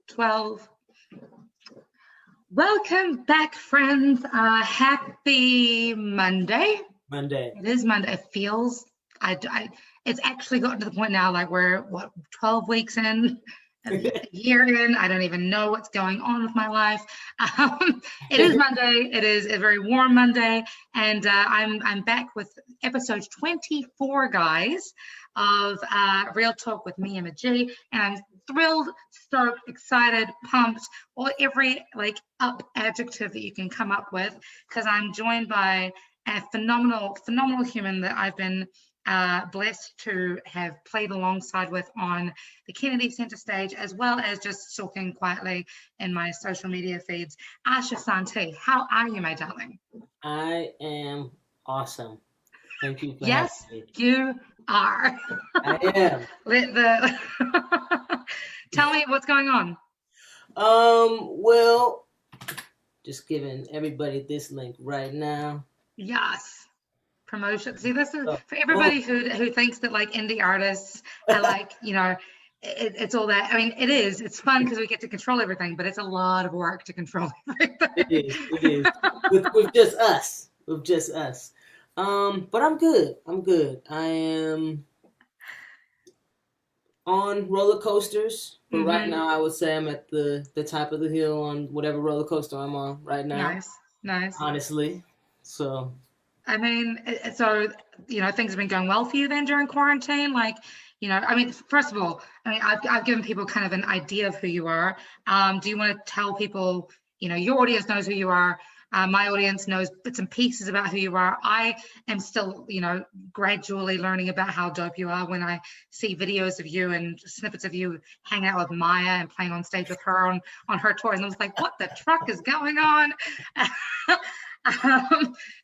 12. Welcome back, friends. Happy Monday. Monday. It is Monday. It feels, it's actually gotten to the point now, like we're, 12 weeks in, a year in. I don't even know what's going on with my life. It is Monday. It is a very warm Monday. And I'm back with episode 24, guys, of Real Talk with me, Emma G. And I'm thrilled, stoked, excited, pumped, or every up adjective that you can come up with, because I'm joined by a phenomenal human that I've been blessed to have played alongside with on the Kennedy Center stage, as well as just stalking quietly in my social media feeds. Asha Santee, how are you, my darling? I am awesome. Thank you for Yes, having me. you are. I am. Tell me what's going on. Well, just giving everybody this link right now. Yes. Promotion. See, this is for everybody who thinks that indie artists are it's all that. I mean, it is. It's fun because we get to control everything, but it's a lot of work to control everything. It is. with just us. With just us. But I'm good. I am on roller coasters, but right now I would say I'm at the top of the hill on whatever roller coaster I'm on right now. Nice. Honestly. So I mean, so things have been going well for you then during quarantine. First of all, I've given people kind of an idea of who you are. Do you want to tell people, your audience knows who you are. My audience knows bits and pieces about who you are. I am still, gradually learning about how dope you are when I see videos of you and snippets of you hanging out with Maya and playing on stage with her on her tours. And I was like, what the truck is going on?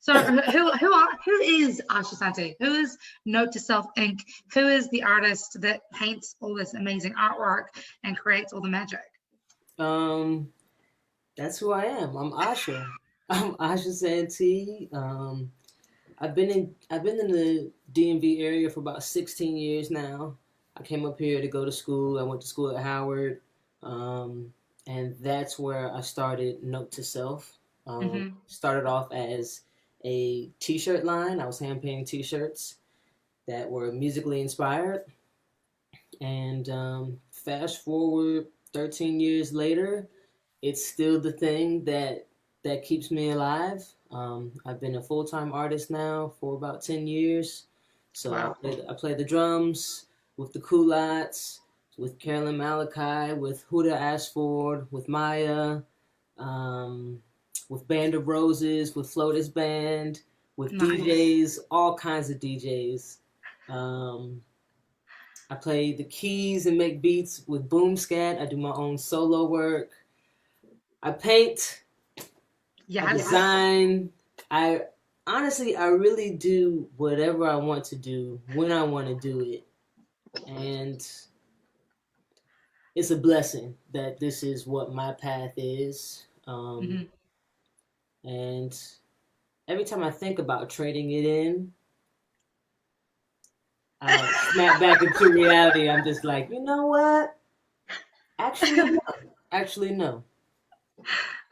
So who is Asha Santee? Who is Note to Self Inc? Who is the artist that paints all this amazing artwork and creates all the magic? That's who I am. I'm Asha. I'm Asha Santee. I've been in the DMV area for about 16 years now. I came up here to go to school. I went to school at Howard, and that's where I started Note to Self. Started off as a t-shirt line. I was hand painting t-shirts that were musically inspired. And fast forward 13 years later, it's still the thing that keeps me alive. I've been a full-time artist now for about 10 years. So wow. I play the drums with the Culottes, with Carolyn Malachi, with Huda Ashford, with Maya, with Band of Roses, with Floyd's band, with nice. DJs, all kinds of DJs. I play the keys and make beats with Boom Scat. I do my own solo work. I paint. Yes. I design. I really do whatever I want to do when I want to do it. And it's a blessing that this is what my path is. And every time I think about trading it in, I snap back into reality. I'm just like, you know what? Actually, no.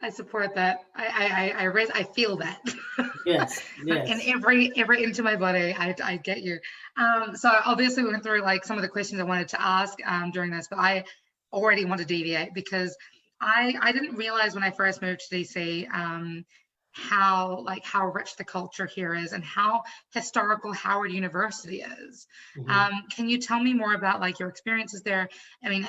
I support that. I feel that. Yes. In every into my body, I get you. So obviously we went through some of the questions I wanted to ask during this, but I already want to deviate because I didn't realize when I first moved to DC how rich the culture here is and how historical Howard University is. Can you tell me more about your experiences there? I mean,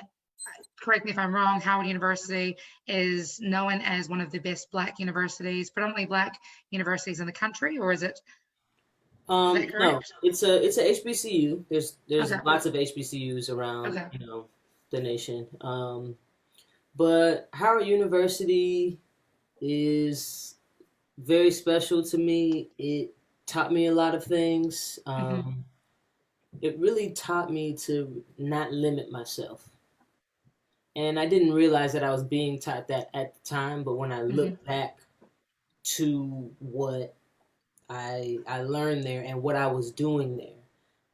correct me if I'm wrong, Howard University is known as one of the best Black universities, predominantly Black universities in the country, or is it? No, it's a HBCU. There's lots of HBCUs around the nation. But Howard University is very special to me. It taught me a lot of things. It really taught me to not limit myself. And I didn't realize that I was being taught that at the time, but when I look back to what I learned there and what I was doing there,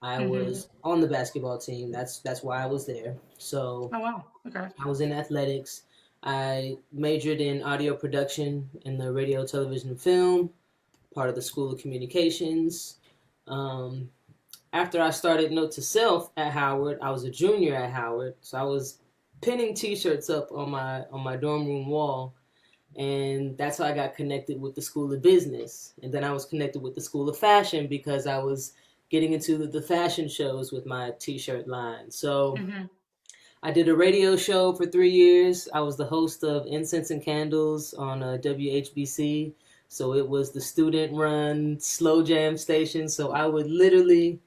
I Mm-hmm. was on the basketball team. That's why I was there. So Oh, wow. Okay. I was in athletics. I majored in audio production in the radio, television, and film, part of the School of Communications. Um, After I started Note to Self at Howard, I was a junior at Howard, so I was pinning T-shirts up on my dorm room wall, and that's how I got connected with the School of Business. And then I was connected with the School of Fashion because I was getting into the fashion shows with my T-shirt line. So Mm-hmm. I did a radio show for 3 years. I was the host of Incense and Candles on WHBC. So it was the student-run slow jam station. So I would literally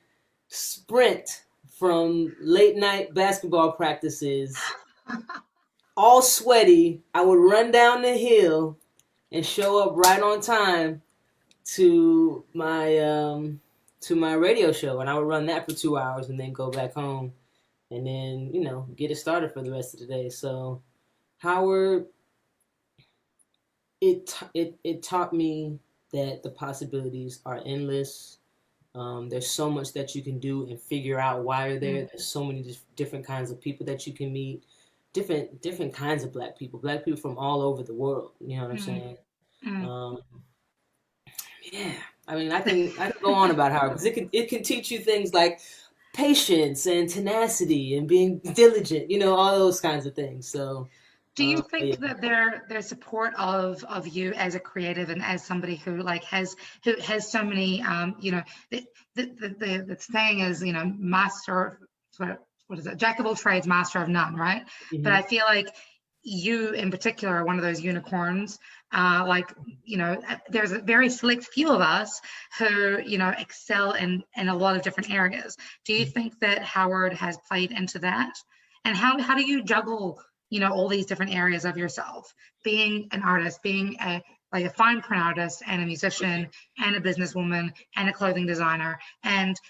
sprint from late night basketball practices, all sweaty. I would run down the hill and show up right on time to my radio show, and I would run that for 2 hours and then go back home and then get it started for the rest of the day. So Howard, it taught me that the possibilities are endless. There's so much that you can do and figure out why you're there. There's so many different kinds of people that you can meet, different kinds of black people from all over the world. You know what I'm saying? Um, yeah, I mean, I can go on about Howard because it can teach you things like patience and tenacity and being diligent. All those kinds of things. So. Do you Yeah. think that their support of you as a creative and as somebody who has so many the saying is master, what is it, jack of all trades, master of none, right? Mm-hmm. But I feel like you in particular are one of those unicorns. There's a very select few of us who excel in a lot of different areas. Do you think that Howard has played into that? And how do you juggle all these different areas of yourself, being an artist, being a fine print artist and a musician and a businesswoman and a clothing designer and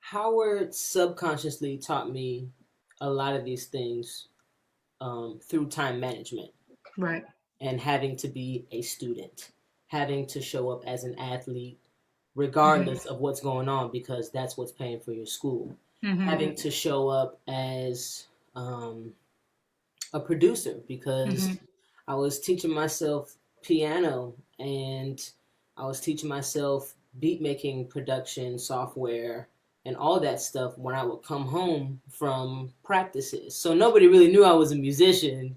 Howard subconsciously taught me a lot of these things through time management. Right. And having to be a student, having to show up as an athlete, regardless of what's going on, because that's what's paying for your school. Having to show up as a producer, because I was teaching myself piano and I was teaching myself beat making, production, software, and all that stuff when I would come home from practices. So nobody really knew I was a musician.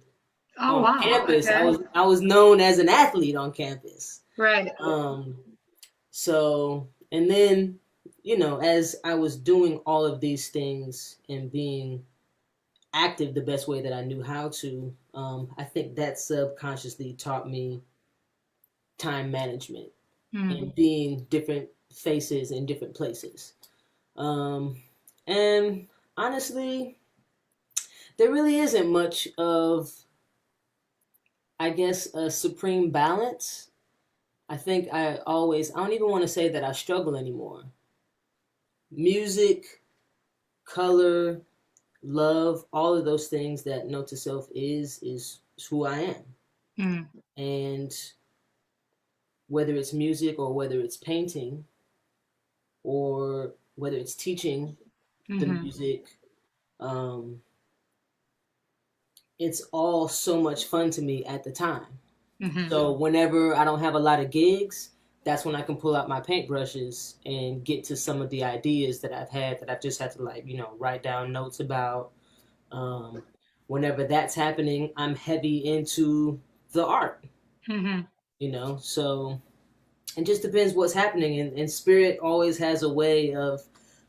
Oh, wow. Campus. Okay. I was known as an athlete on campus. Right. So, and then, as I was doing all of these things and being active the best way that I knew how to, I think that subconsciously taught me time management and being different faces in different places. And honestly, there really isn't much of, I guess, a supreme balance. I think I don't even want to say that I struggle anymore. Music, color, love, all of those things that Note to Self is who I am. And whether it's music or whether it's painting or whether it's teaching the music, it's all so much fun to me at the time. So whenever I don't have a lot of gigs, that's when I can pull out my paintbrushes and get to some of the ideas that I've had that I've just had to write down notes about. Whenever that's happening, I'm heavy into the art, so it just depends what's happening. And Spirit always has a way of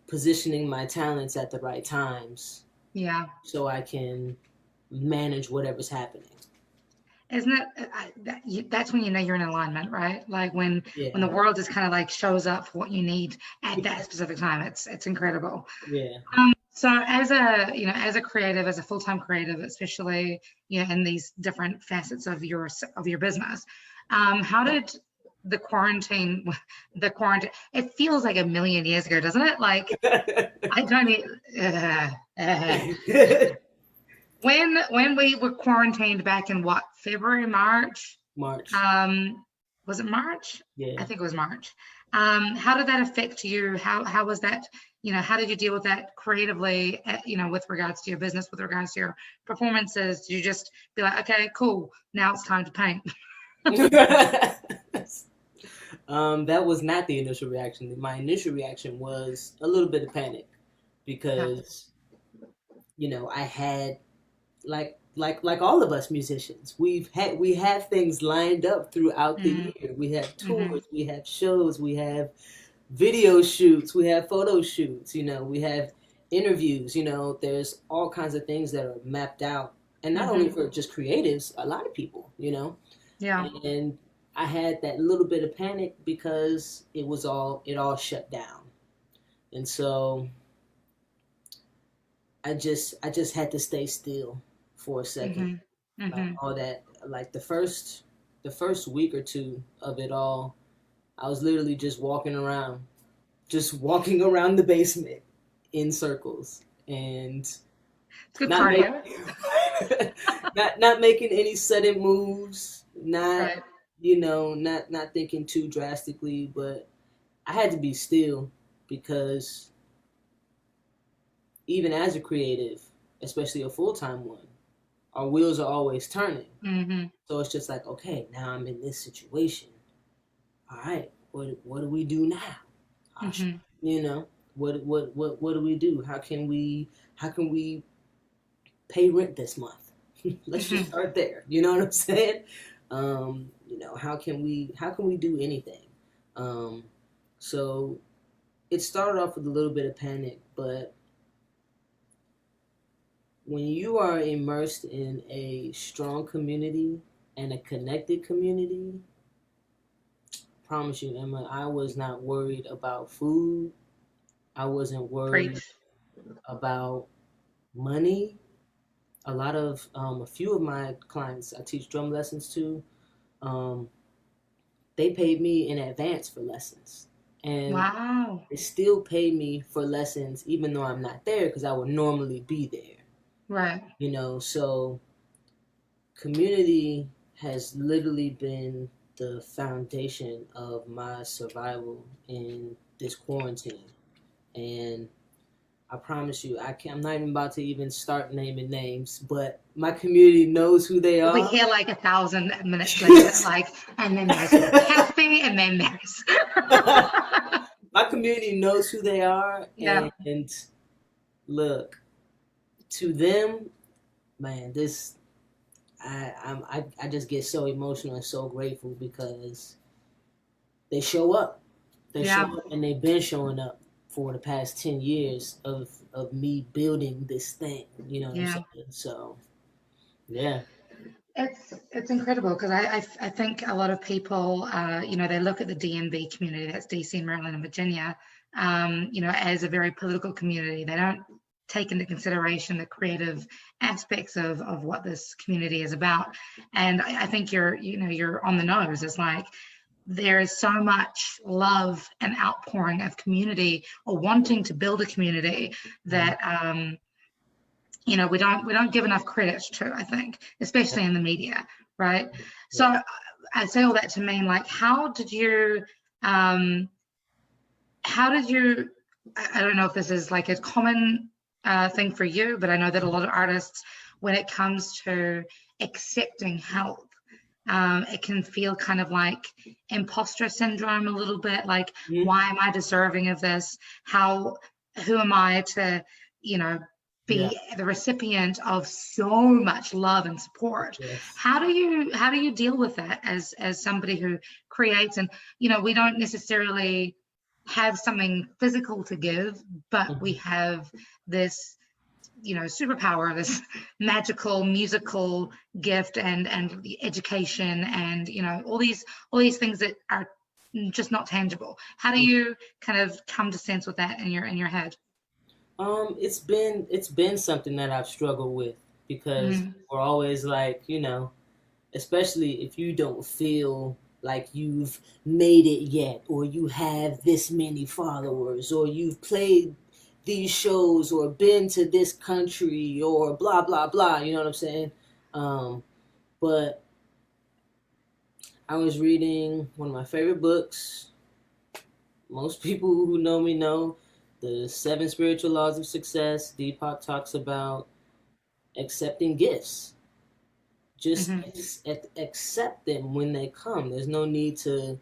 positioning my talents at the right times. Yeah. So I can manage whatever's happening. Isn't it? That's when you're in alignment, right? Like when the world just kind of shows up for what you need at that specific time. It's incredible. Yeah. So as a creative, as a full-time creative, especially in these different facets of your business, how did the quarantine? It feels like a million years ago, doesn't it? Like I don't. When we were quarantined back in what, February, March? March. Was it March? Yeah. I think it was March. How did that affect you? How was that, how did you deal with that creatively, with regards to your business, with regards to your performances? Did you just be like, okay, cool, now it's time to paint? That was not the initial reaction. My initial reaction was a little bit of panic because, I had like all of us musicians, we have things lined up throughout the year. We have tours, we have shows, we have video shoots, we have photo shoots, we have interviews, there's all kinds of things that are mapped out. And not only for just creatives, a lot of people, Yeah. And I had that little bit of panic because it all shut down. And so I just had to stay still for a second. Like all that, like the first week or two of it all, I was literally just walking around the basement in circles and good cardio. not making any sudden moves, not Right. not thinking too drastically, but I had to be still because even as a creative, especially a full-time one, our wheels are always turning. So it's just like, okay, now I'm in this situation. All right, what do we do now? What do we do? How can we pay rent this month? Let's just start there. You know what I'm saying? How can we do anything? So it started off with a little bit of panic, but when you are immersed in a strong community and a connected community, I promise you, Emma, I was not worried about food. I wasn't worried about money. A few of my clients I teach drum lessons to, they paid me in advance for lessons. And wow. They still pay me for lessons even though I'm not there because I would normally be there. Right. So community has literally been the foundation of my survival in this quarantine. And I promise you, I'm not even about to even start naming names, but my community knows who they are. We hear like 1,000 minutes later, and then there's Kathy, and then there's. My community knows who they are. Yeah. And look, to them, man, I just get so emotional and so grateful because they show up. They show up, and they've been showing up for the past 10 years of me building this thing, what I'm saying? So, yeah. It's incredible because I think a lot of people, they look at the DMV community, that's DC, Maryland, and Virginia, as a very political community. They don't take into consideration the creative aspects of what this community is about. And I think you're on the nose. It's like there is so much love and outpouring of community or wanting to build a community that we don't give enough credit to, I think, especially in the media, right? So I say all that to mean, like, how did you I don't know if this is like a common thing for you, but I know that a lot of artists, when it comes to accepting help, it can feel kind of like imposter syndrome a little bit, like, why am I deserving of this? Who am I to, be the recipient of so much love and support? How do you deal with that as somebody who creates? And we don't necessarily have something physical to give, but we have this superpower, this magical musical gift and education and all these things that are just not tangible. How do you kind of come to sense with that in your head? It's been something that I've struggled with because we're always like, especially if you don't feel like you've made it yet, or you have this many followers, or you've played these shows or been to this country or blah blah blah. You know what I'm saying? But I was reading one of my favorite books. Most people who know me know the 7 Spiritual Laws of Success. Deepak talks about accepting gifts. Just accept them when they come. There's no need to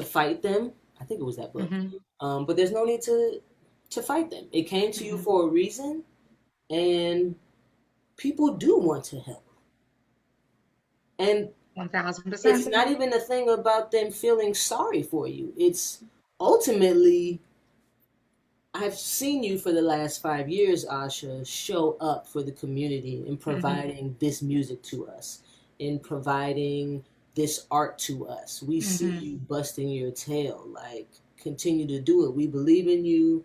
fight them. I think it was that book. But there's no need to fight them. It came to you for a reason, and people do want to help. And 1000%. it's not even a thing about them feeling sorry for you. It's ultimately, I've seen you for the last 5 years, Asha, show up for the community in providing this music to us, in providing this art to us. We see you busting your tail. Like, continue to do it. We believe in you.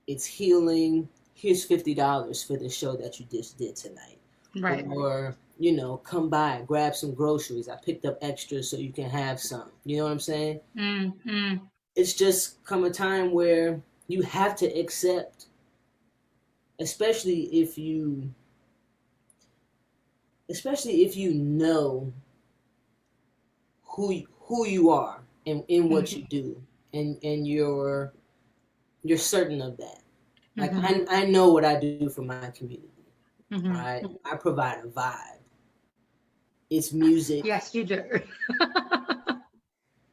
It's healing. Here's $50 for the show that you just did tonight. Right. Or, you know, come by, grab some groceries. I picked up extras so you can have some. You know what I'm saying? It's just come a time where you have to accept, especially if you know who you are and in what you do, and you're certain of that. Like, I know what I do for my community. Right? I provide a vibe. It's music. Yes, you do.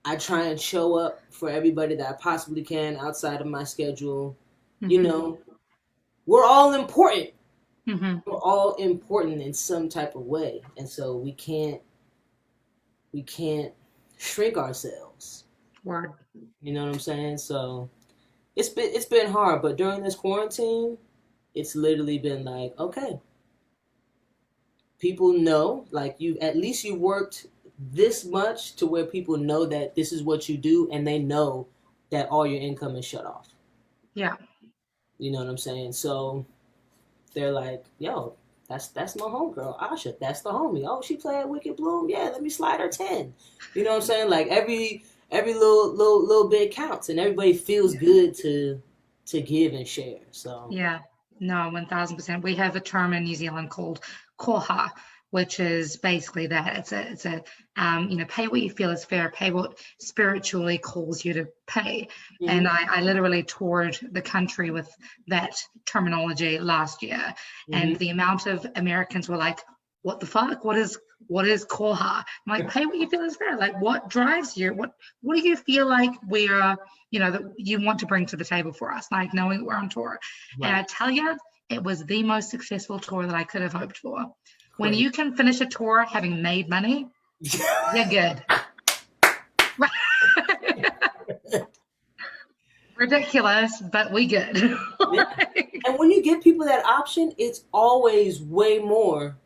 I try and show up for everybody that I possibly can outside of my schedule. You know, we're all important. We're all important in some type of way. And so we can't shrink ourselves. Word. You know what I'm saying? So it's been hard, but during this quarantine, it's literally been like, okay, people know, like, you worked this much to where people know that this is what you do, and they know that all your income is shut off. Yeah. You know what I'm saying? So they're like, yo, that's my homegirl, Asha. That's the homie. Oh, she play at Wicked Bloom? Yeah, let me slide her 10. You know what I'm saying? Like, every little bit counts, and everybody feels good to give and share. So yeah, no, 1000%. We have a term in New Zealand called koha, which is basically that. It's a pay what you feel is fair, pay what spiritually calls you to pay. And I literally toured the country with that terminology last year, and the amount of Americans were like, what the fuck? What is koha? I'm like, pay what you feel is fair. Like, what drives you? What do you feel like we're, that you want to bring to the table for us? Like, knowing that we're on tour. Right. And I tell you, it was the most successful tour that I could have hoped for. Great. When you can finish a tour having made money, you're good. Ridiculous, but we good. Yeah. And when you give people that option, it's always way more.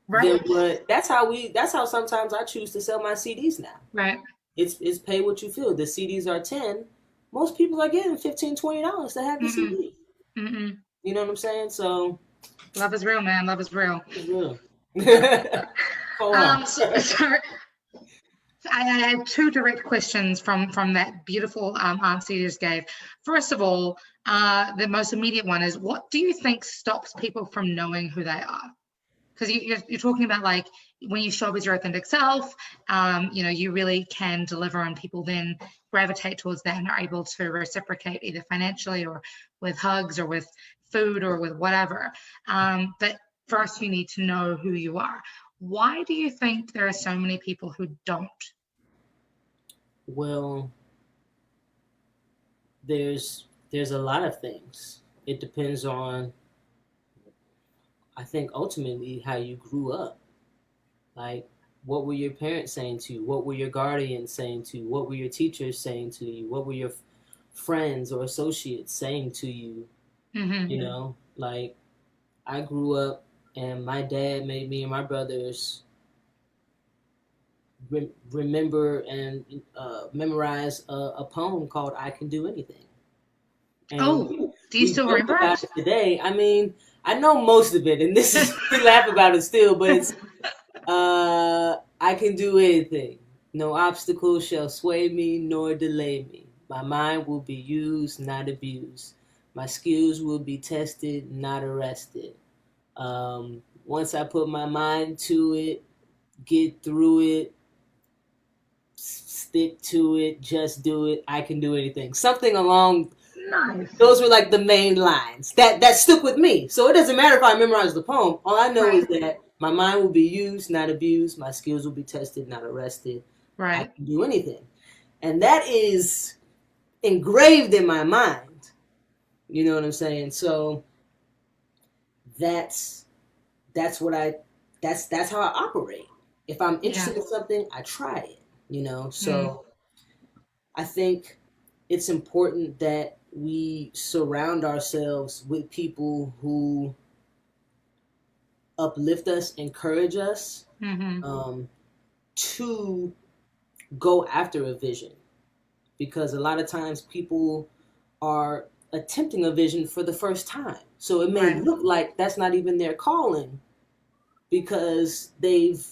Right. That's how sometimes I choose to sell my CDs now. Right. It's pay what you feel. The CDs are 10. Most people are getting $15, $20 to have the CD. You know what I'm saying? So love is real, man. Love is real. It's real. So I have 2 direct questions from that beautiful answer you just gave. First of all, the most immediate one is, what do you think stops people from knowing who they are? Because you're talking about, like, when you show up as your authentic self, you really can deliver, and people then gravitate towards that and are able to reciprocate either financially or with hugs or with food or with whatever. But first, you need to know who you are. Why do you think there are so many people who don't? Well, there's a lot of things. It depends on, I think, ultimately how you grew up. Like, what were your parents saying to you? What were your guardians saying to you? What were your teachers saying to you? What were your friends or associates saying to you? You know, like, I grew up and my dad made me and my brothers remember and memorize a poem called "I Can Do Anything." And do you still remember it? Today, I mean, I know most of it, and this is, we laugh about it still, but it's, I can do anything. No obstacle shall sway me nor delay me. My mind will be used, not abused. My skills will be tested, not arrested. Once I put my mind to it, get through it, stick to it, just do it, I can do anything. Something along Nice. those were like the main lines that stuck with me. So it doesn't matter if I memorize the poem. All I know is that my mind will be used, not abused. My skills will be tested, not arrested. I Right. can do anything. And that is engraved in my mind. You know what I'm saying? So that's what that's how I operate. If I'm interested in something, I try it. So I think it's important that we surround ourselves with people who uplift us, encourage us, to go after a vision. Because a lot of times people are attempting a vision for the first time. So it may look like that's not even their calling because they've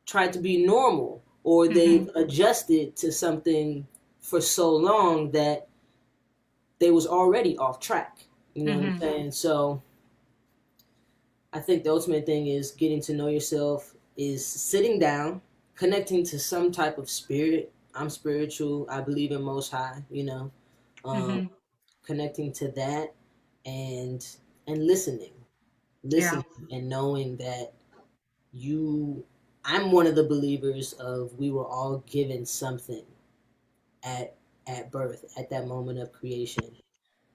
tried to be normal or they've adjusted to something for so long that they was already off track. You know what I'm saying? So I think the ultimate thing is getting to know yourself, is sitting down, connecting to some type of spirit. I'm spiritual. I believe in Most High, connecting to that and listening and knowing that I'm one of the believers of we were all given something at birth, at that moment of creation.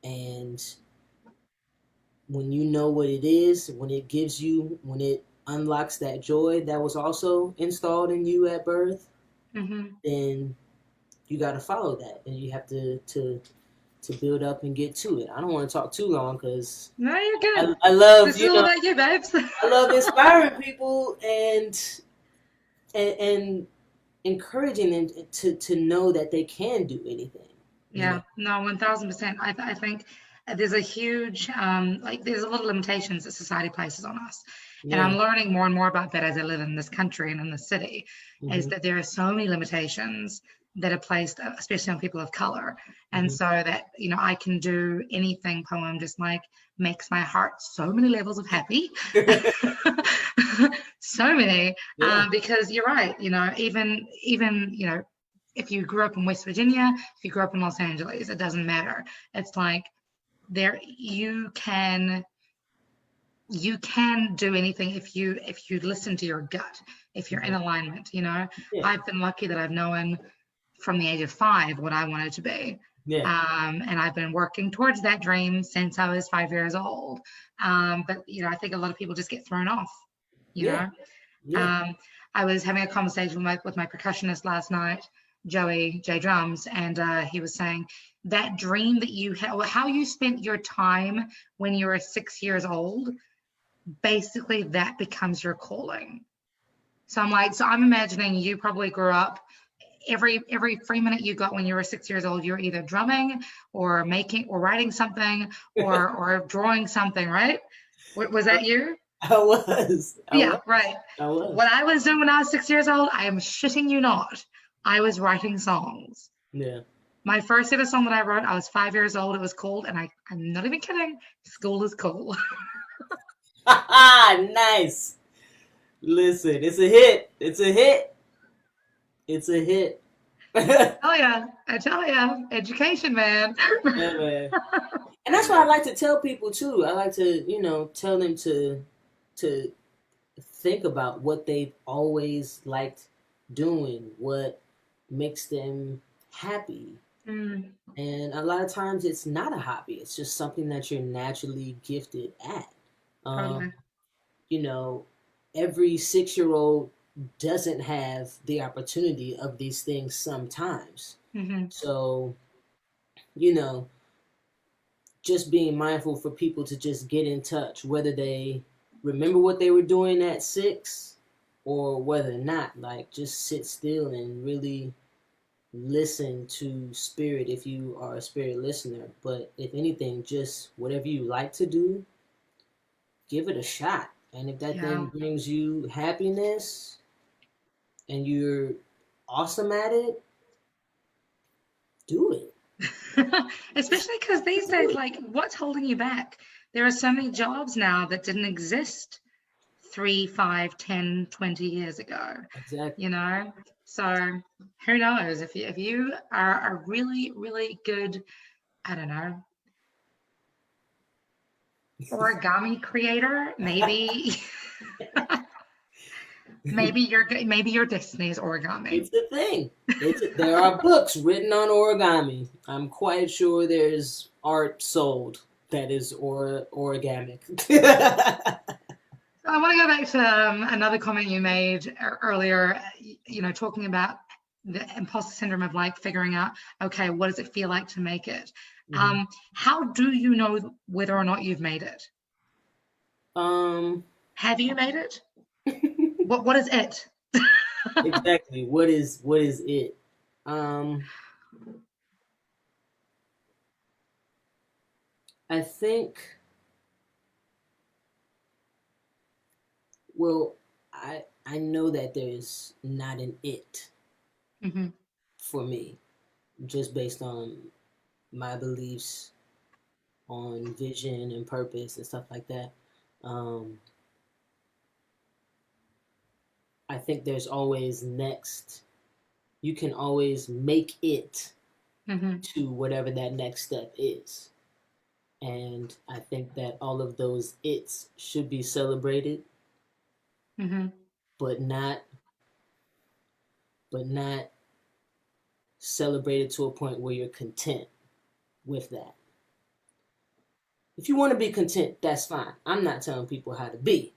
And when you know what it is, when it unlocks that joy that was also installed in you at birth, then you got to follow that, and you have to build up and get to it. I don't want to talk too long because no, you're good. I love this is all about you, babes. I love inspiring people and encouraging them to know that they can do anything. Yeah, no, 1000%. I think there's a huge, there's a lot of limitations that society places on us. And I'm learning more and more about that as I live in this country and in the city, is that there are so many limitations that are placed, especially on people of color. And so that, I can do anything poem just like makes my heart so many levels of happy. So many, because you're right, even, if you grew up in West Virginia, if you grew up in Los Angeles, it doesn't matter. It's like you can do anything if you listen to your gut, if you're in alignment. I've been lucky that I've known from the age of 5 what I wanted to be. And I've been working towards that dream since I was 5 years old. But I think a lot of people just get thrown off. I was having a conversation with my percussionist last night, Joey J Drums, and he was saying that dream that you had, how you spent your time when you were 6 years old, basically that becomes your calling. So I'm imagining you probably grew up, every free minute you got when you were 6 years old, you were either drumming or making or writing something or drawing something, right? Was that you? I was. Right. What I was doing when I was 6 years old, I am shitting you not, I was writing songs. My first ever song that I wrote, I was 5 years old. It was called, and I'm not even kidding, School is Cool. Nice. Listen, it's a hit. It's a hit. It's a hit. Oh yeah, I tell you, education, man. Yeah, man. And that's what I like to tell people too. I like to, tell them to think about what they've always liked doing, what makes them happy. And a lot of times it's not a hobby. It's just something that you're naturally gifted at. Every 6-year-old doesn't have the opportunity of these things sometimes. So, just being mindful for people to just get in touch, whether they remember what they were doing at 6 or whether not, like just sit still and really listen to spirit if you are a spirit listener. But if anything, just whatever you like to do, give it a shot. And if that thing brings you happiness and you're awesome at it, do it. Especially because these days, like, what's holding you back? There are so many jobs now that didn't exist 3, 5, 10, 20 years ago, Exactly. you know? So who knows? If you are a really, really good, I don't know, origami creator, maybe maybe your destiny is origami. It's the thing. There are books written on origami. I'm quite sure there's art sold that is origamic. So I want to go back to another comment you made earlier, talking about the imposter syndrome of like figuring out, okay, what does it feel like to make it? Mhm. How do you know whether or not you've made it? Um, Have you made it? What is it? exactly. What is it? Um, I think. Well, I know that there's not an it Hmm. for me, just based on my beliefs on vision and purpose and stuff like that. Um, I think there's always next. You can always make it Hmm. to whatever that next step is. And I think that all of those it's should be celebrated, Hmm. but not celebrated to a point where you're content with that. If you want to be content, that's fine. I'm not telling people how to be.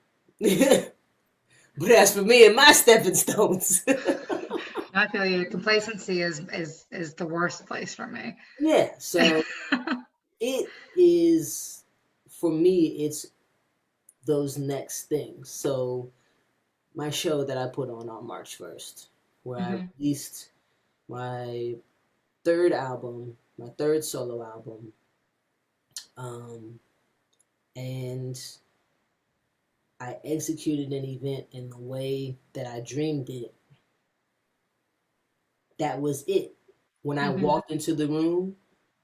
But as for me and my stepping stones, I feel you. Complacency is the worst place for me. yeah. So it is for me. It's those next things. So my show that I put on March 1st, where I Hmm. released my third album, my third solo album, um, and I executed an event in the way that I dreamed it. That was it. When I Hmm. walked into the room,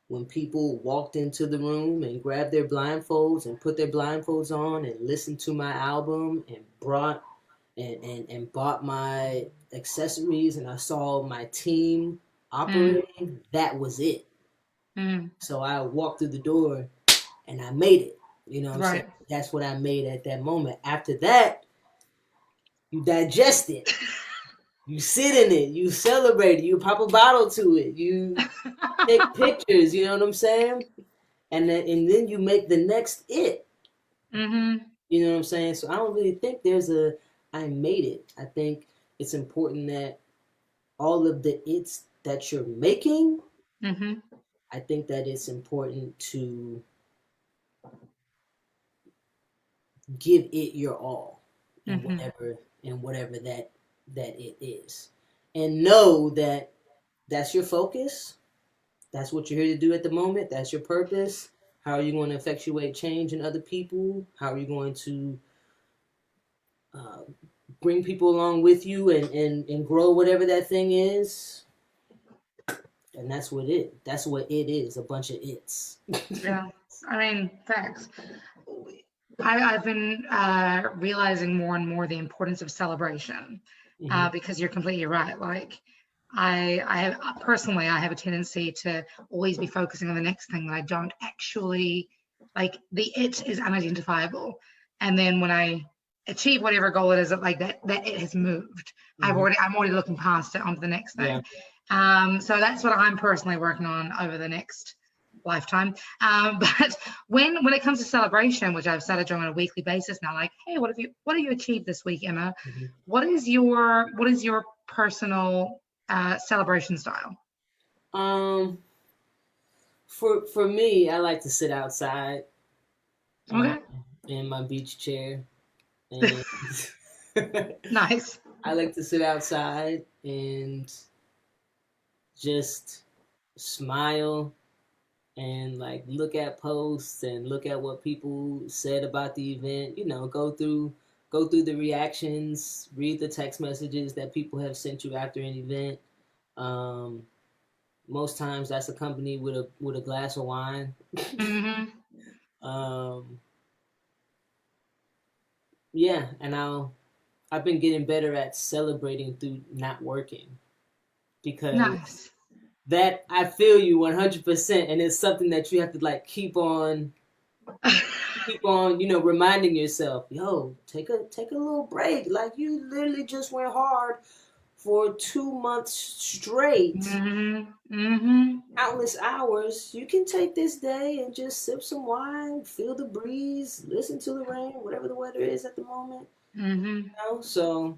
when people walked into the room and grabbed their blindfolds and put their blindfolds on and listened to my album and brought and bought my accessories and I saw my team Mm. operating, that was it. Mm. So I walked through the door and I made it. You know what I'm saying? Right. That's what I made at that moment. After that, you digest it. You sit in it. You celebrate it. You pop a bottle to it. You take pictures. You know what I'm saying? And then you make the next it. Hmm. You know what I'm saying? So I don't really think there's a I made it. I think it's important that all of the it's that you're making, Hmm. I think that it's important to give it your all and Hmm. whatever that it is. And know that that's your focus. That's what you're here to do at the moment. That's your purpose. How are you going to effectuate change in other people? How are you going to uh, bring people along with you and grow whatever that thing is? And that's what it is, a bunch of it's. Yeah. I mean, facts. I've been realizing more and more the importance of celebration, Hmm. because you're completely right. Like, personally, I have a tendency to always be focusing on the next thing that I don't actually like. The it is unidentifiable, and then when I achieve whatever goal it is, that it has moved. Hmm. I'm already looking past it onto the next Yeah. thing. So that's what I'm personally working on over the next lifetime. But when it comes to celebration, which I've started doing on a weekly basis now, like, hey, what have you achieved this week, Emma? Hmm. What is your personal celebration style? Um, for me, I like to sit outside um, Okay. in my beach chair, and Nice. I like to sit outside and just smile and like look at posts and look at what people said about the event. Go through the reactions, read the text messages that people have sent you after an event. Um, Most times that's accompanied with a glass of wine. Mm-hmm. um, yeah, and I've been getting better at celebrating through not working, because Nice. that, I feel you 100%, and it's something that you have to like keep on, reminding yourself, yo, take a little break. Like, you literally just went hard for 2 months straight, Mm-hmm. Mm-hmm. countless hours. You can take this day and just sip some wine, feel the breeze, listen to the rain, whatever the weather is at the moment. Mm-hmm. So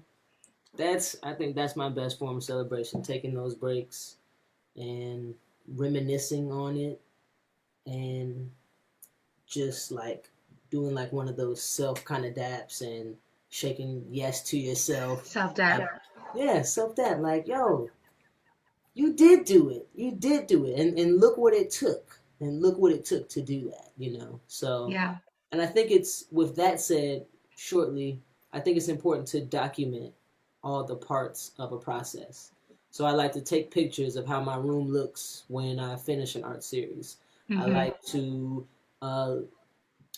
I think that's my best form of celebration, taking those breaks and reminiscing on it, and just like doing like one of those self kind of daps and shaking yes to yourself. Self-doubt. Like, yeah, self dap. Like, yo, you did do it. You did do it. And look what it took. And look what it took to do that. So, Yeah. and I think it's, with that said, shortly, I think it's important to document all the parts of a process. So I like to take pictures of how my room looks when I finish an art series. I Mm-hmm. like to uh,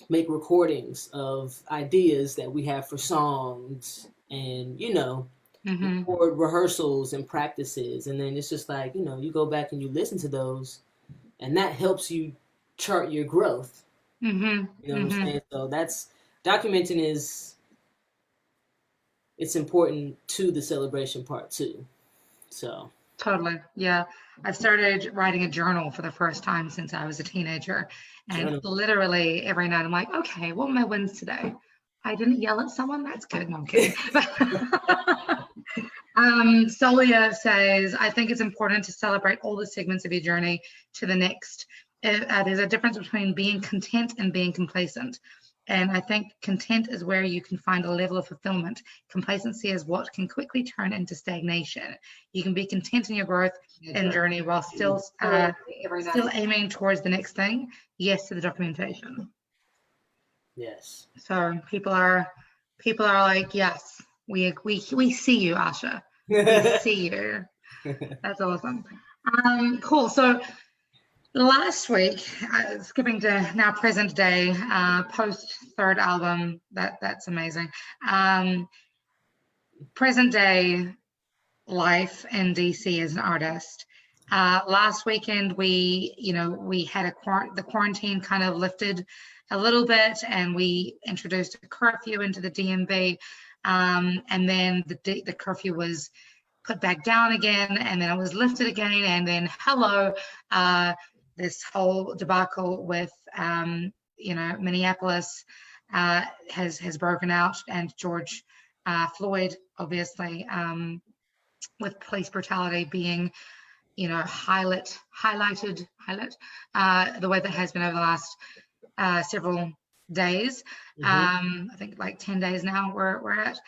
make recordings of ideas that we have for songs, and Mm-hmm. record rehearsals and practices, and then it's just like, you go back and you listen to those, and that helps you chart your growth. Mm-hmm. You know what I'm Mm-hmm. saying? So that's, documenting is, it's important to the celebration part too. So Totally. Yeah. I've started writing a journal for the first time since I was a teenager. And journal. literally every night I'm like, okay, what were my wins today? I didn't yell at someone. That's good. No, I'm kidding. Solia says, I think it's important to celebrate all the segments of your journey to the next. There's a difference between being content and being complacent. And I think content is where you can find a level of fulfillment. Complacency is what can quickly turn into stagnation. You can be content in your growth and journey while still aiming towards the next thing. Yes to the documentation. Yes. So people are like, yes, we see you, Asha. We see you. That's awesome. Cool. So last week, skipping to now present day, post third album. That's amazing. Present day life in DC as an artist. Last weekend, we had the quarantine kind of lifted a little bit, and we introduced a curfew into the DMV, and then the curfew was put back down again, and then it was lifted again, and then hello, this whole debacle with Minneapolis has broken out, and George Floyd, obviously, with police brutality being, highlighted, the way that has been over the last several days. I think like 10 days now we're at.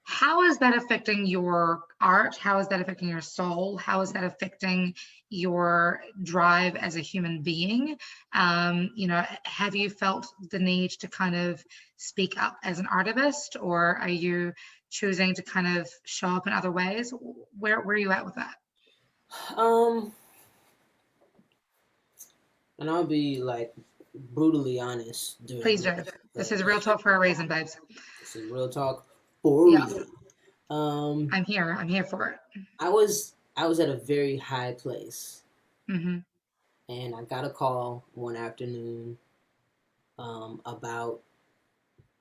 How is that affecting your art? How is that affecting your soul? How is that affecting your drive as a human being? Have you felt the need to kind of speak up as an artivist, or are you choosing to kind of show up in other ways? Where are you at with that? um and I'll be like brutally honest during Please this, do. This is because real talk for a reason, babes. this is real talk for a Yeah, reason. um I'm here. I'm here for it. I was at a very high place, Mm-hmm. and I got a call one afternoon, about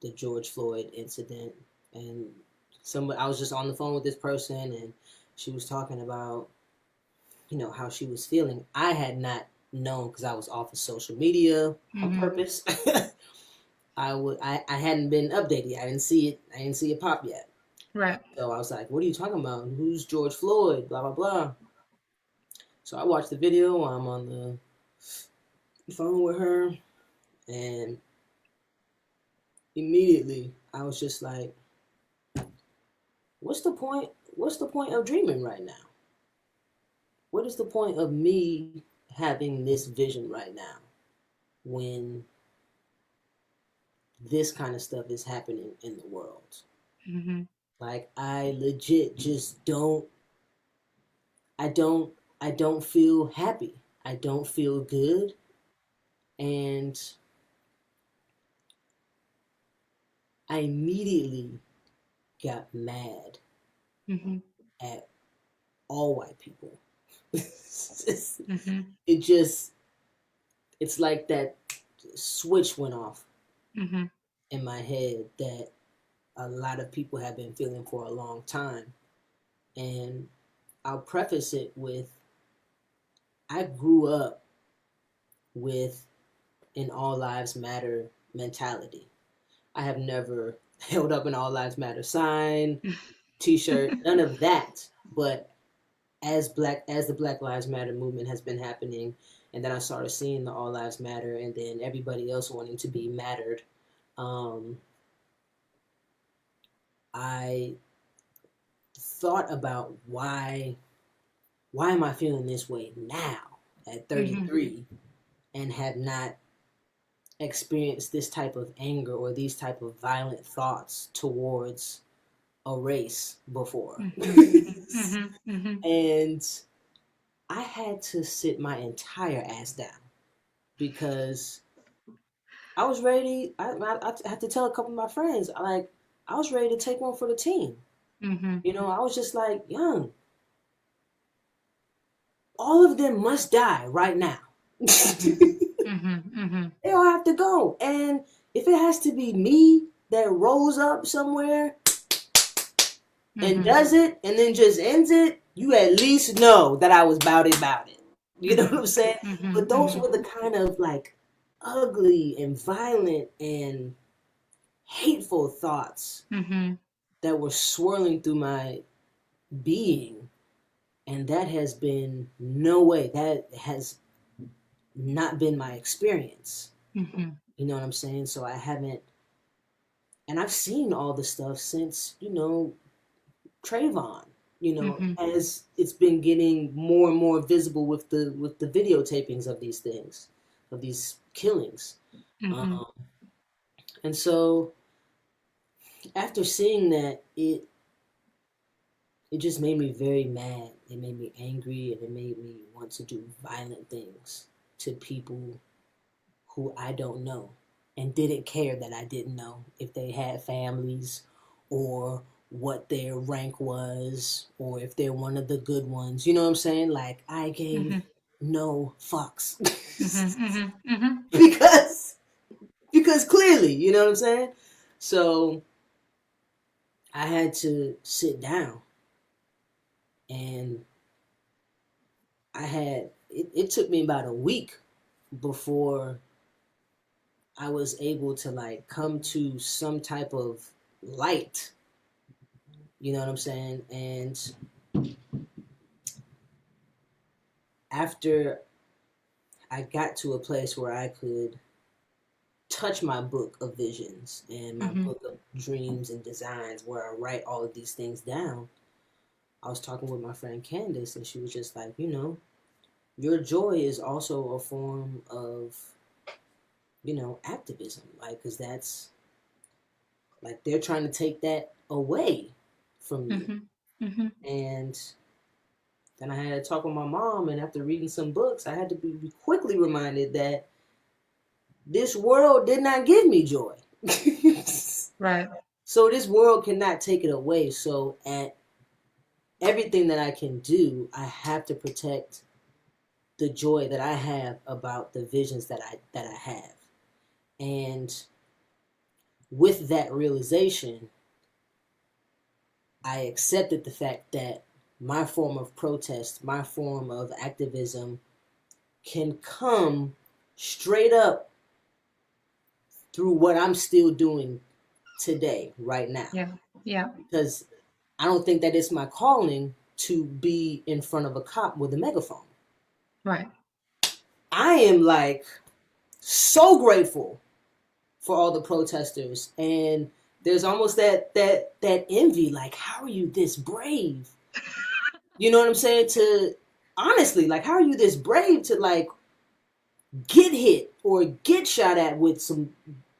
the George Floyd incident, and I was just on the phone with this person, and she was talking about, how she was feeling. I had not known, because I was off of social media on Mm-hmm. purpose. I hadn't been updated. I didn't see it. I didn't see it pop yet. Right. So I was like, "What are you talking about? Who's George Floyd? Blah blah blah." So I watched the video. I'm on the phone with her, and immediately I was just like, "What's the point? What's the point of dreaming right now? What is the point of me having this vision right now when this kind of stuff is happening in the world?" Mm-hmm. Like, I legit just don't. I don't. I don't feel happy. I don't feel good. And I immediately got mad Mm-hmm. at all white people. Mm-hmm. It just, it's like that switch went off Mm-hmm. in my head that a lot of people have been feeling for a long time. And I'll preface it with, I grew up with an all lives matter mentality. I have never held up an all lives matter sign, t-shirt, none of that. But as the Black Lives Matter movement has been happening, and then I started seeing the All Lives Matter, and then everybody else wanting to be mattered, um, I thought about why am I feeling this way now at Mm-hmm. 33 and have not experienced this type of anger or these type of violent thoughts towards a race before. Mm-hmm. Mm-hmm. And I had to sit my entire ass down because I was ready. I had to tell a couple of my friends, I was ready to take one for the team. Mm-hmm. You know, I was just like, young, all of them must die right now. Mm-hmm. They all have to go. And if it has to be me that rolls up somewhere and does it and then just ends it, you at least know that I was about it. You know what I'm saying? But those were the kind of like ugly and violent and hateful thoughts Mm-hmm. that were swirling through my being. And that has been no way. That has not been my experience. Mm-hmm. You know what I'm saying? So I haven't, and I've seen all the stuff since, you know, Trayvon, you know, Mm-hmm. as it's been getting more and more visible with the videotapings of these things, of these killings. Mm-hmm. Um, and so after seeing that, it just made me very mad. It made me angry, and it made me want to do violent things to people who I don't know and didn't care that I didn't know if they had families or what their rank was or if they're one of the good ones. You know what I'm saying? Like, I gave no fucks. because because clearly, you know what I'm saying? So I had to sit down, and it took me about a week before I was able to like come to some type of light. You know what I'm saying? And after I got to a place where I could touch my book of visions and my Mm-hmm. book of dreams and designs where I write all of these things down, I was talking with my friend Candace, and she was just like, you know, your joy is also a form of, you know, activism. Like, because that's like they're trying to take that away from you. Mm-hmm. And then I had to talk with my mom, and after reading some books, I had to be quickly reminded that this world did not give me joy. Right. So this world cannot take it away. So at everything that I can do, I have to protect the joy that I have about the visions that I have. And with that realization, I accepted the fact that my form of protest, my form of activism can come straight up through what I'm still doing today, right now. Yeah. Yeah. Because I don't think that it's my calling to be in front of a cop with a megaphone. Right. I am like so grateful for all the protesters, and there's almost that envy, like, how are you this brave? You know what I'm saying? To honestly, like, how are you this brave to like get hit or get shot at with some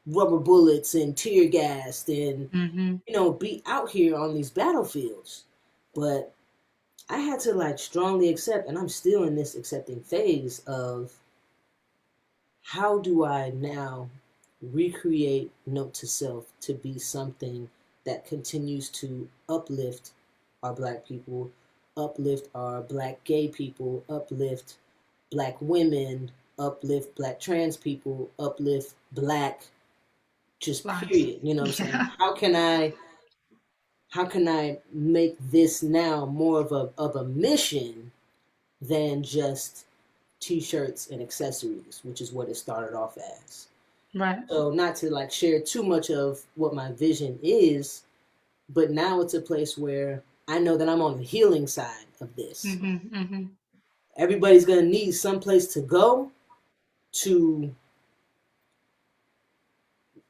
rubber bullets and tear gassed and Mm-hmm. you know be out here on these battlefields? But I had to like strongly accept, and I'm still in this accepting phase of how do I now recreate Note to Self to be something that continues to uplift our Black people, uplift our Black gay people, uplift Black women, uplift Black trans people, uplift Black just Lives. period. You know what I'm saying? Yeah. How can I make this now more of a mission than just t-shirts and accessories, which is what it started off as. Right. So not to like share too much of what my vision is, but now it's a place where I know that I'm on the healing side of this. Mm-hmm, mm-hmm. Everybody's gonna need some place to go to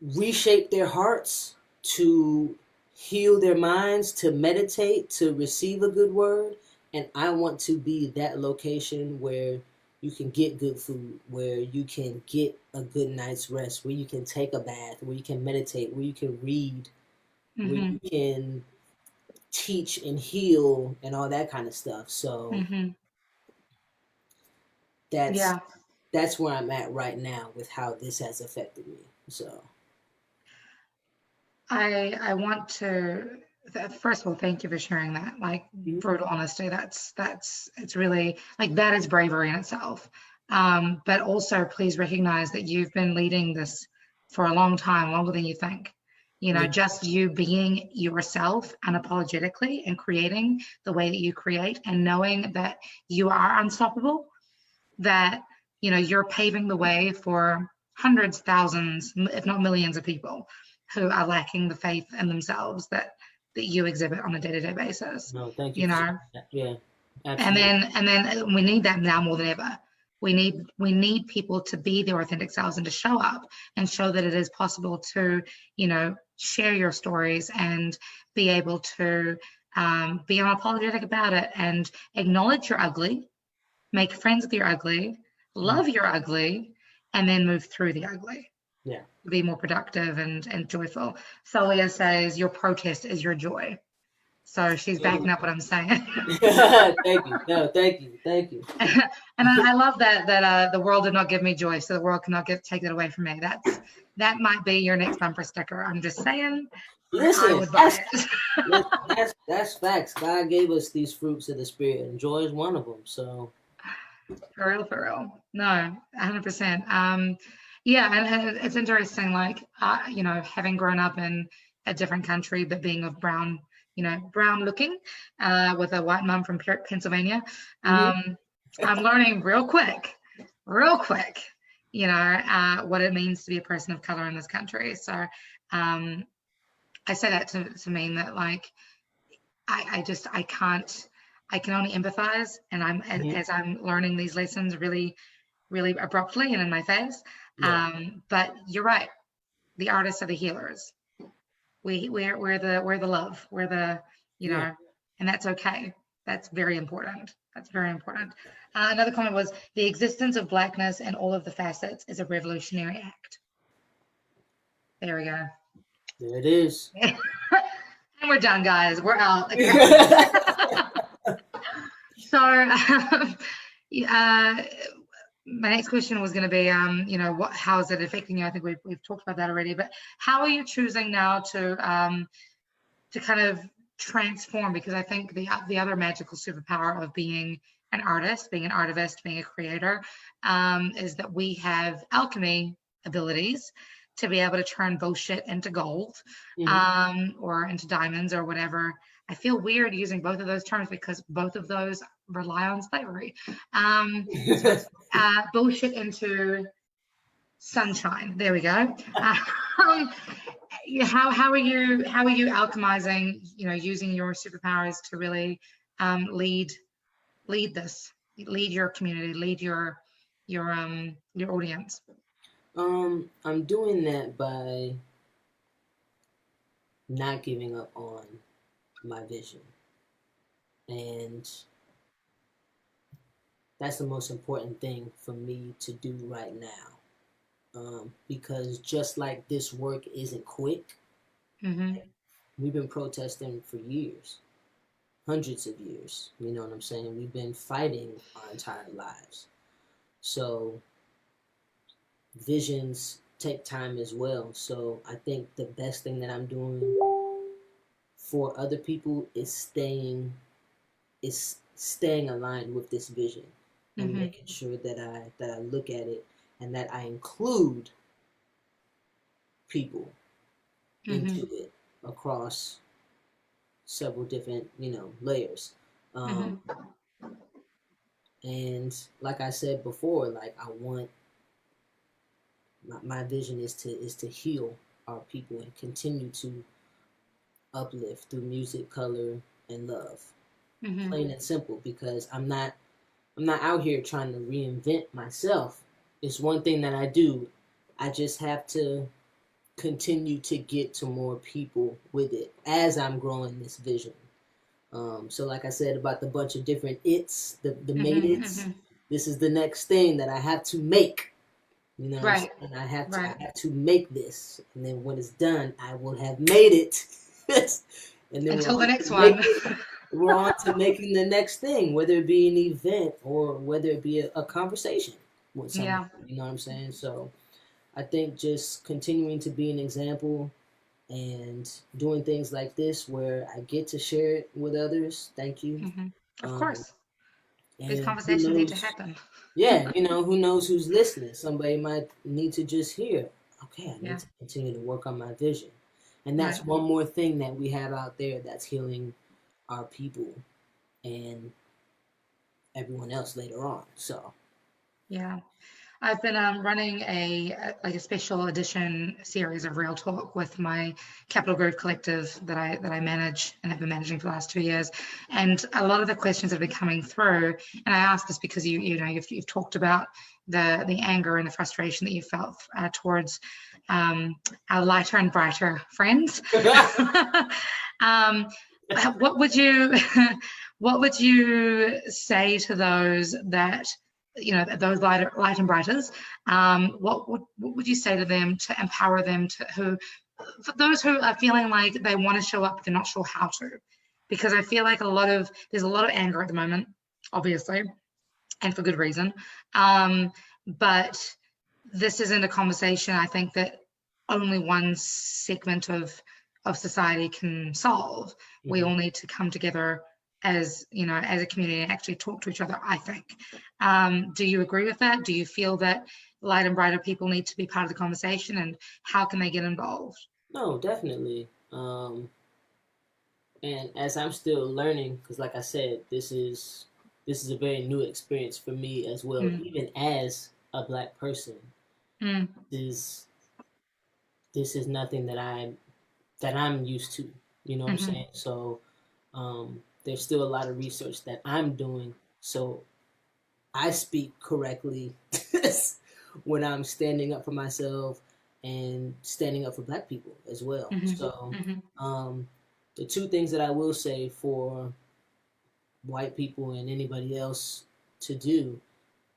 reshape their hearts, to heal their minds, to meditate, to receive a good word. And I want to be that location where you can get good food, where you can get a good night's rest, where you can take a bath, where you can meditate, where you can read, where Mm-hmm. you can teach and heal and all that kind of stuff. So Mm-hmm. that's Yeah. that's where I'm at right now with how this has affected me. So I want to first of all thank you for sharing that. Like mhm. brutal honesty. That's it's really like that is bravery in itself. But also please recognize that you've been leading this for a long time, longer than you think. You know, Yeah. just you being yourself unapologetically and creating the way that you create and knowing that you are unstoppable, that you know you're paving the way for hundreds, thousands, if not millions of people who are lacking the faith in themselves that you exhibit on a day-to-day basis, No, thank you you for saying know. that. Yeah, and absolutely. then and then we need that now more than ever. We need people to be their authentic selves and to show up and show that it is possible to, you know, share your stories and be able to be unapologetic about it and acknowledge your ugly, make friends with your ugly, Mhm. love your ugly, and then move through the ugly. Yeah. Be more productive and joyful. Celia says your protest is your joy. So she's backing up what I'm saying. Thank you. No, thank you. Thank you. And I love that the world did not give me joy, so the world cannot take it away from me. That might be your next bumper sticker. I'm just saying, I Listen, would buy it. that's facts. God gave us these fruits of the spirit, and joy is one of them. So For real, for real. No, 100%. Yeah, and it's interesting, like, you know, having grown up in a different country, but being of brown, you know, brown looking, with a white mom from Pennsylvania, hmm I'm learning real quick, you know, what it means to be a person of color in this country. So, I say that to mean that, like, I can't, I can only empathize, and hmm as I'm learning these lessons really abruptly and in my face. yeah, But you're right. The artists are the healers. We're the love. We're the, you yeah. know, and that's okay. That's very important. That's very important. Another comment was the existence of blackness and all of the facets is a revolutionary act. There we go. There it is. And we're done, guys. We're out. So, uh, my next question was going to be, you know, how is it affecting you? I think we've talked about that already, but how are you choosing now to kind of transform? Because I think the other magical superpower of being an artist, being an artivist, being a creator, is that we have alchemy abilities to be able to turn bullshit into gold, hmm or into diamonds or whatever. I feel weird using both of those terms because both of those rely on slavery. So it's bullshit into sunshine. There we go. Um, how are you alchemizing? You know, using your superpowers to really lead this, lead your community, lead your audience. I'm doing that by not giving up on my vision, and that's the most important thing for me to do right now. Because just like this work isn't quick, Mm-hmm. we've been protesting for years. hundreds of years. You know what I'm saying? We've been fighting our entire lives. So visions take time as well. So I think the best thing that I'm doing for other people is staying aligned with this vision and making sure that I look at it and that I include people into it across several different, layers. And like I said before, like I want my vision is to heal our people and continue to uplift through music, color, and love. Plain and simple, because I'm not out here trying to reinvent myself. It's one thing that I do. I just have to continue to get to more people with it as I'm growing this vision. So like I said about the bunch of different the made it's, this is the next thing that I have to make. You know, Right. And I have to make this, and then when it's done, I will have made it. And then until the next one. We're on to making the next thing, whether it be an event or whether it be a conversation with someone. Yeah. You know what I'm saying? So I think just continuing to be an example and doing things like this where I get to share it with others. Thank you. Of course. These And conversations need to happen. Yeah, who knows who's listening? Somebody might need to just hear, okay, I need to continue to work on my vision. And that's one more thing that we have out there that's healing our people and everyone else later on. So yeah, I've been running a special edition series of Real Talk with my Capital Grove collective that I manage and have been managing for the last 2 years. And a lot of the questions that have been coming through, and I ask this because you've talked about the anger and the frustration that you felt towards our lighter and brighter friends. What would you say to those that, those light and brighters? What would you say to them to empower them for those who are feeling like they want to show up, but they're not sure how to? Because I feel like there's a lot of anger at the moment, obviously, and for good reason. But this isn't a conversation, I think, that only one segment of society can solve. We all need to come together as a community and actually talk to each other, I think. Do you agree with that? Do you feel that light and brighter people need to be part of the conversation, and how can they get involved? No, definitely. And as I'm still learning, because like I said, this is a very new experience for me as well, even as a Black person. This is nothing that I'm used to. You know what I'm saying? So there's still a lot of research that I'm doing, so I speak correctly when I'm standing up for myself and standing up for Black people as well. So the two things that I will say for white people and anybody else to do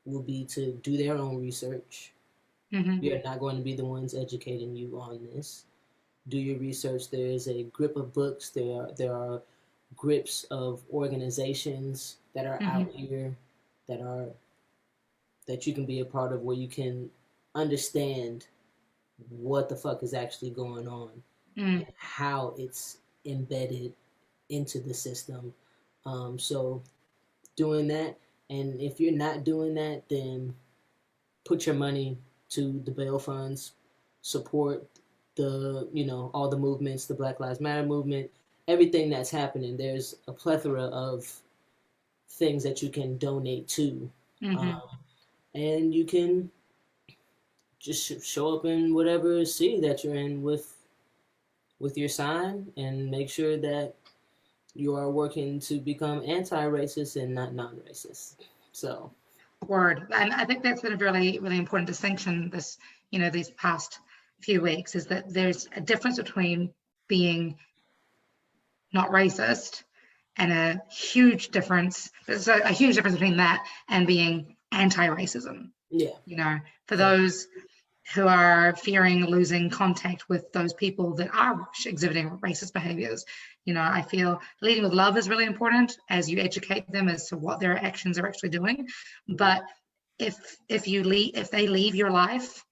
will be to do their own research. We are not going to be the ones educating you on this. Do your research. There is a grip of books. There are grips of organizations that are out here that you can be a part of, where you can understand what the fuck is actually going on and how it's embedded into the system. So doing that, and if you're not doing that, then put your money to the bail funds, support all the movements, the Black Lives Matter movement, everything that's happening. There's a plethora of things that you can donate to. And you can just show up in whatever city that you're in with your sign, and make sure that you are working to become anti-racist and not non-racist. So Word. And I think that's been a really, really important distinction these past few weeks, is that there's a difference between being not racist and a huge difference between that and being anti-racism. Yeah. For those who are fearing losing contact with those people that are exhibiting racist behaviors. I feel leading with love is really important as you educate them as to what their actions are actually doing. But if they leave your life,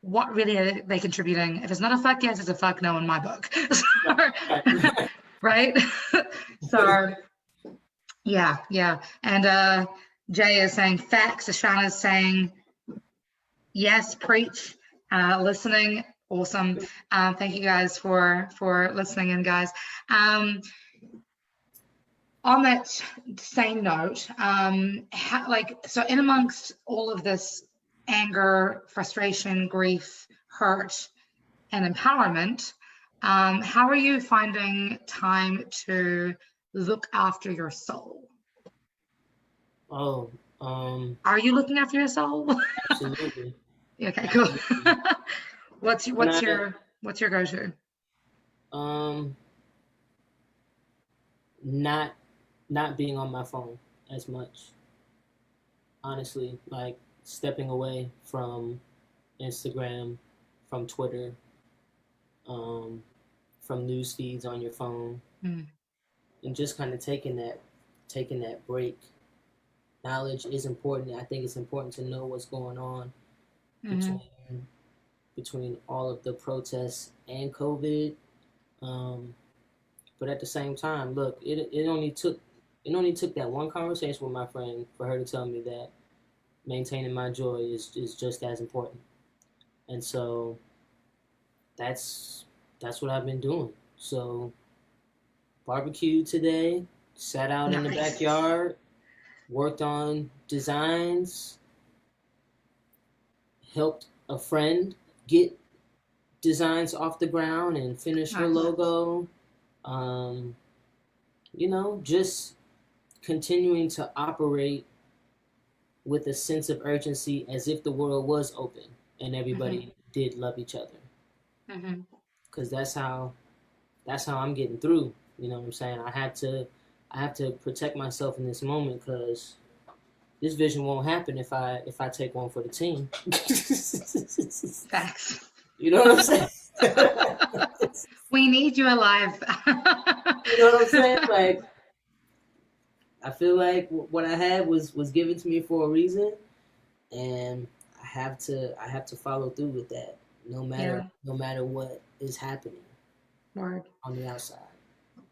what really are they contributing? If it's not a fuck yes, it's a fuck no in my book. Right? So yeah. And Jay is saying facts. Ashana is saying yes, preach. Listening, awesome. Thank you guys for listening in, guys. On that same note, so in amongst all of this anger, frustration, grief, hurt, and empowerment, how are you finding time to look after your soul? Oh, Are you looking after your soul? absolutely. Okay, cool. Absolutely. what's your go-to? Not being on my phone as much. Honestly, like stepping away from Instagram, from Twitter, from news feeds on your phone, and just kind of taking that break. Knowledge is important. I think it's important to know what's going on between all of the protests and COVID. But at the same time, look, it only took that one conversation with my friend for her to tell me that maintaining my joy is just as important. And so that's what I've been doing. So barbecued today, sat out in the backyard, worked on designs, helped a friend get designs off the ground and finish her logo. Just continuing to operate with a sense of urgency as if the world was open and everybody did love each other. Because that's how I'm getting through. You know what I'm saying? I have to protect myself in this moment because this vision won't happen if I take one for the team. Facts. You know what I'm saying? We need you alive. You know what I'm saying? Like, I feel like what I had was given to me for a reason, and I have to follow through with that, no matter what is happening on the outside.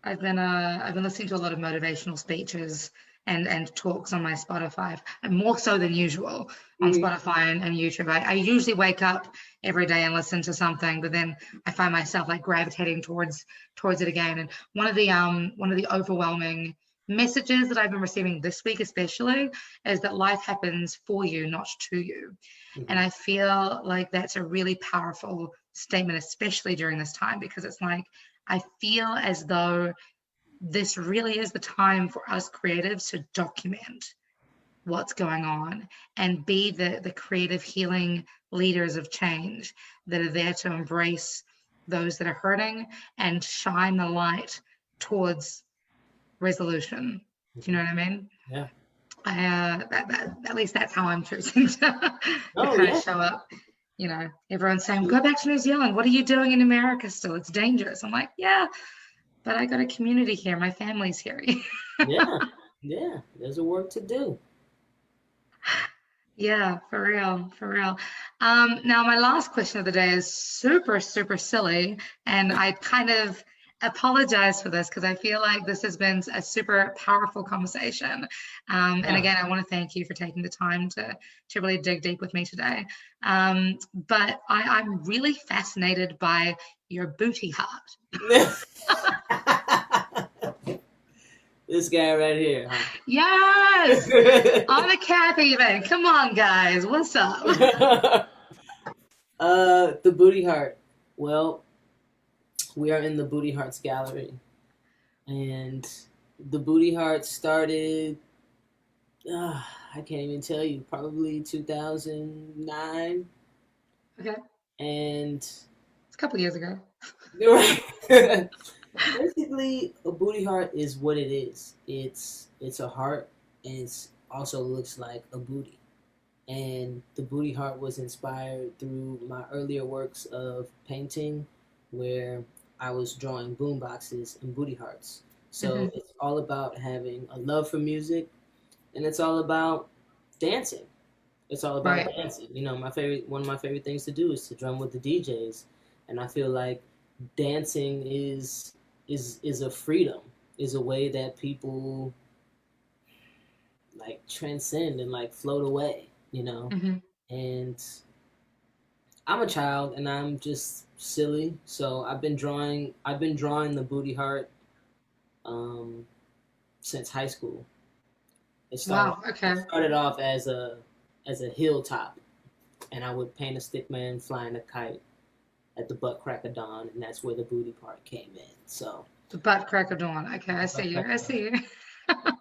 I've been listening to a lot of motivational speeches and talks on my Spotify, and more so than usual on Spotify and YouTube. I usually wake up every day and listen to something, but then I find myself like gravitating towards it again. And one of the overwhelming messages that I've been receiving this week especially is that life happens for you, not to you. And I feel like that's a really powerful statement, especially during this time, because it's like I feel as though this really is the time for us creatives to document what's going on and be the creative healing leaders of change that are there to embrace those that are hurting and shine the light towards resolution. Do you know what I mean? Yeah. At least that's how I'm choosing to kind of show up. Everyone's saying, go back to New Zealand. What are you doing in America still? It's dangerous. I'm like, yeah, but I got a community here. My family's here. Yeah. There's a work to do. Yeah, for real. Now, my last question of the day is super, super silly. And I kind of apologize for this because I feel like this has been a super powerful conversation. And again, I want to thank you for taking the time to really dig deep with me today. But I'm really fascinated by your booty heart. This guy right here. Huh? Yes! On the cap even. Come on, guys. What's up? The booty heart. Well, we are in the Booty Hearts Gallery. And the Booty Heart started, I can't even tell you, probably 2009. Okay. And it's a couple years ago. Right. Basically, a booty heart is what it is. It's a heart, and it also looks like a booty. And the booty heart was inspired through my earlier works of painting, where I was drawing boom boxes and booty hearts. So Hmm. it's all about having a love for music, and it's all about dancing. It's all about Right. dancing. You know, one of my favorite things to do is to drum with the DJs, and I feel like dancing is a freedom, is a way that people like transcend and like float away. You know, Hmm. and I'm a child and I'm just silly, so I've been drawing the booty heart um, since high school. It started Wow. it Okay. started off as a hilltop, and I would paint a stick man flying a kite at the butt crack of dawn, and that's where the booty part came in. So The butt crack of dawn. Okay, I the see butt you. crack I of dawn. see you.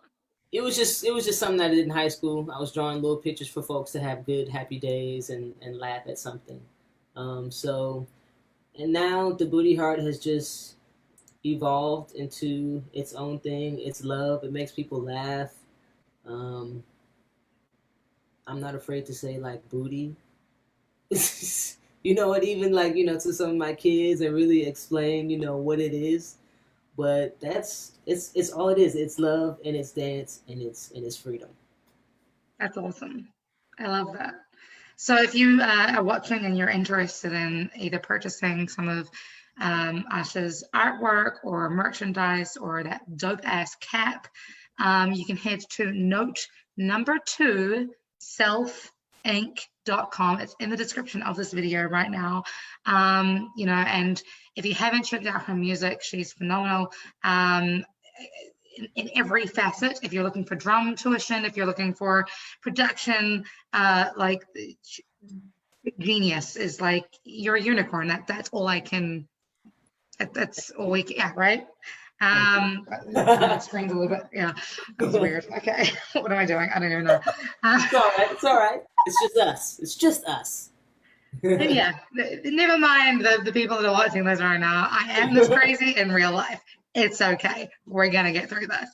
It was just something I did in high school. I was drawing little pictures for folks to have good happy days and laugh at something. So and now the booty heart has just evolved into its own thing. It's love. It makes people laugh. Um, I'm not afraid to say like booty. You know what? Even like to some of my kids and really explain what it is. But it's all it is. It's love and it's dance and it's freedom. That's awesome. I love that. So if you are watching and you're interested in either purchasing some of Asha's artwork or merchandise or that dope ass cap, you can head to note number 2 selfinc.com. It's in the description of this video right now. And if you haven't checked out her music, she's phenomenal. In every facet. If you're looking for drum tuition, if you're looking for production, like genius is like you're a unicorn. That's all I can. That's all we can. Yeah, right. Thank you. My screen's a little bit. Yeah, that was weird. Okay, what am I doing? I don't even know. It's all right. It's all right. It's just us. It's just us. Yeah, never mind the people that are watching this right now. I am this crazy in real life. It's okay. We're gonna get through this.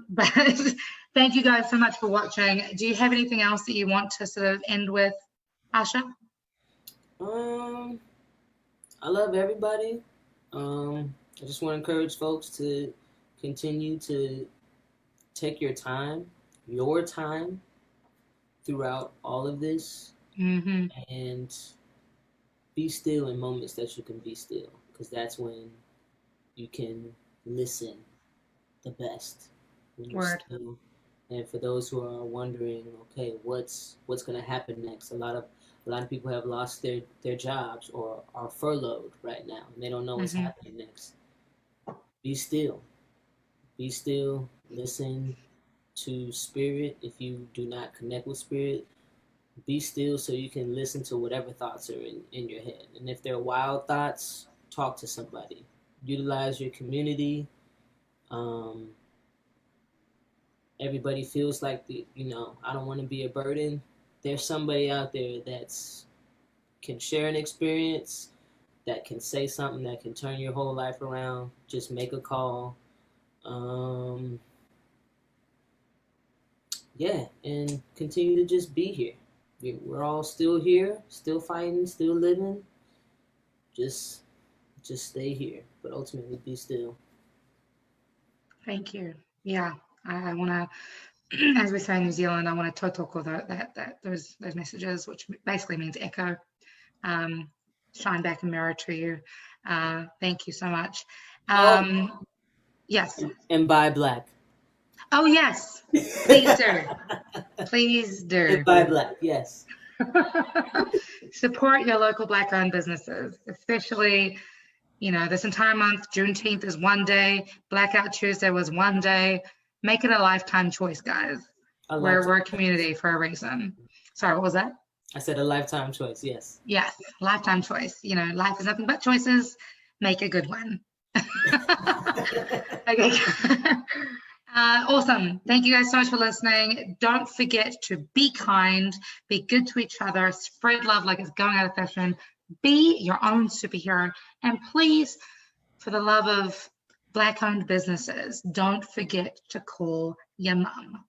But thank you guys so much for watching. Do you have anything else that you want to sort of end with, Asha? um, I love everybody. I just want to encourage folks to continue to take your time throughout all of this, Mm-hmm. and be still in moments that you can be still, because that's when you can listen the best, when you're Word. still. And for those who are wondering, okay, what's going to happen next? A lot of people have lost their jobs or are furloughed right now, and they don't know what's Mm-hmm. happening next. Be still. Be still. Listen to spirit. If you do not connect with spirit, be still so you can listen to whatever thoughts are in your head. And if they're wild thoughts, talk to somebody. Utilize your community. Um, Everybody feels like I don't want to be a burden. There's somebody out there that's can share an experience, that can say something that can turn your whole life around. Just make a call. Um, yeah, and continue to just be here. We're all still here, still fighting, still living. Just stay here, but ultimately be still. Thank you. Yeah, I want to. As we say in New Zealand, I want to totoko those messages, which basically means echo. Shine back a mirror to you. Thank you so much. Oh, Yes. and buy black. Oh, yes. Please do. Please And do. buy black, yes. Support your local Black-owned businesses, especially, this entire month. Juneteenth is one day. Blackout Tuesday was one day. Make it a lifetime choice, guys. A We're lifetime a community for a reason. Sorry, what was that? I said a lifetime choice, yes. Yes, lifetime choice. Life is nothing but choices. Make a good one. Okay. Awesome. Thank you guys so much for listening. Don't forget to be kind, be good to each other, spread love like it's going out of fashion, be your own superhero, and please, for the love of Black-owned businesses, don't forget to call your mum.